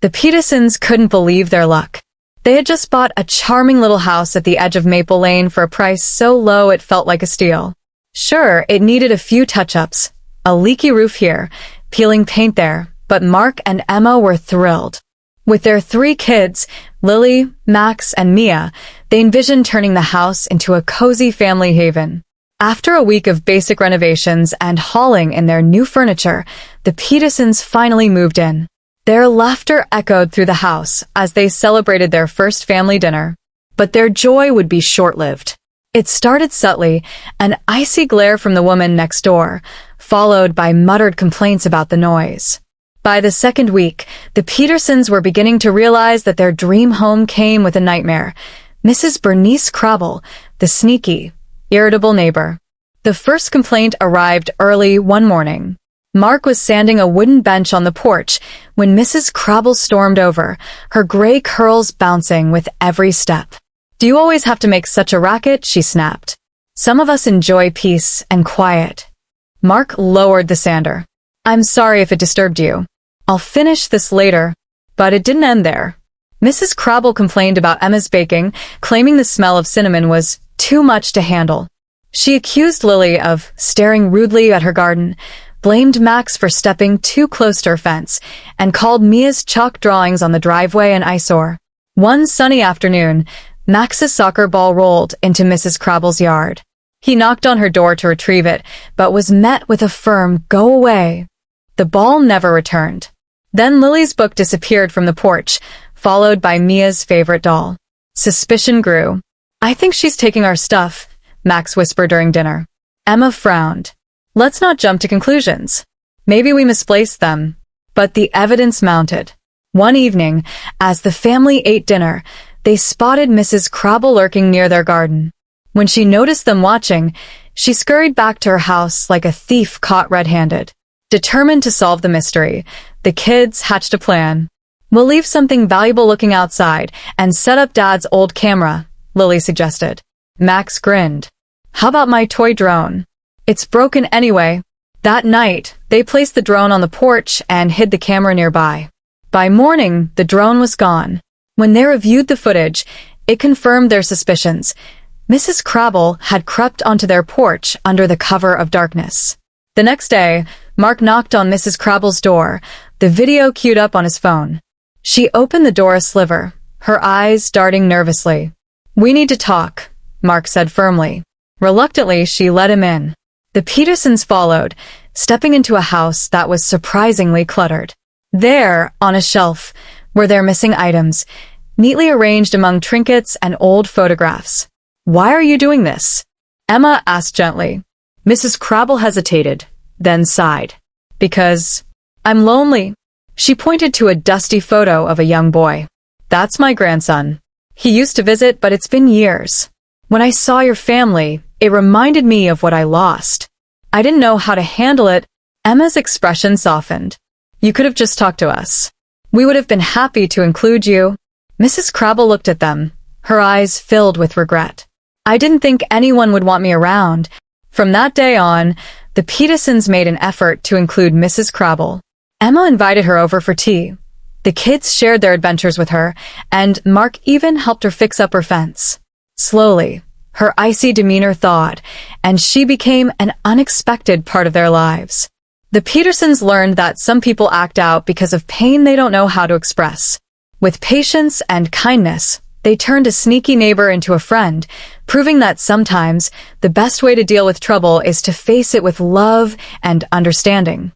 The Petersons couldn't believe their luck. They had just bought a charming little house at the edge of Maple Lane for a price so low it felt like a steal. Sure, it needed a few touch-ups, a leaky roof here, peeling paint there, but Mark and Emma were thrilled. With their 3 kids, Lily, Max, and Mia, they envisioned turning the house into a cozy family haven. After a week of basic renovations and hauling in their new furniture, the Petersons finally moved in. Their laughter echoed through the house as they celebrated their first family dinner. But their joy would be short-lived. It started subtly, an icy glare from the woman next door, followed by muttered complaints about the noise. By the second week, the Petersons were beginning to realize that their dream home came with a nightmare. Mrs. Bernice Crabble, the sneaky, irritable neighbor. The first complaint arrived early one morning. Mark was sanding a wooden bench on the porch when Mrs. Crabble stormed over, her gray curls bouncing with every step. "Do you always have to make such a racket?" she snapped. "Some of us enjoy peace and quiet." Mark lowered the sander. "I'm sorry if it disturbed you. I'll finish this later." But it didn't end there. Mrs. Crabble complained about Emma's baking, claiming the smell of cinnamon was too much to handle. She accused Lily of staring rudely at her garden, blamed Max for stepping too close to her fence, and called Mia's chalk drawings on the driveway an eyesore. One sunny afternoon, Max's soccer ball rolled into Mrs. Crabble's yard. He knocked on her door to retrieve it, but was met with a firm "go away." The ball never returned. Then Lily's book disappeared from the porch, followed by Mia's favorite doll. Suspicion grew. "I think she's taking our stuff," Max whispered during dinner. Emma frowned. "Let's not jump to conclusions. Maybe we misplaced them." But the evidence mounted. One evening, as the family ate dinner, they spotted Mrs. Crabble lurking near their garden. When she noticed them watching, she scurried back to her house like a thief caught red-handed. Determined to solve the mystery, the kids hatched a plan. "We'll leave something valuable looking outside and set up Dad's old camera," Lily suggested. Max grinned. "How about my toy drone? It's broken anyway." That night, they placed the drone on the porch and hid the camera nearby. By morning, the drone was gone. When they reviewed the footage, it confirmed their suspicions. Mrs. Crabble had crept onto their porch under the cover of darkness. The next day, Mark knocked on Mrs. Crabble's door, the video queued up on his phone. She opened the door a sliver, her eyes darting nervously. "We need to talk," Mark said firmly. Reluctantly, she let him in. The Petersons followed, stepping into a house that was surprisingly cluttered. There, on a shelf, were their missing items, neatly arranged among trinkets and old photographs. "Why are you doing this?" Emma asked gently. Mrs. Crabble hesitated, then sighed. "Because I'm lonely." She pointed to a dusty photo of a young boy. "That's my grandson. He used to visit, but it's been years. When I saw your family, it reminded me of what I lost. I didn't know how to handle it." Emma's expression softened. "You could have just talked to us. We would have been happy to include you." Mrs. Crabble looked at them, her eyes filled with regret. "I didn't think anyone would want me around." From that day on, the Petersons made an effort to include Mrs. Crabble. Emma invited her over for tea. The kids shared their adventures with her, and Mark even helped her fix up her fence. Slowly, her icy demeanor thawed, and she became an unexpected part of their lives. The Petersons learned that some people act out because of pain they don't know how to express. With patience and kindness, they turned a sneaky neighbor into a friend, proving that sometimes the best way to deal with trouble is to face it with love and understanding.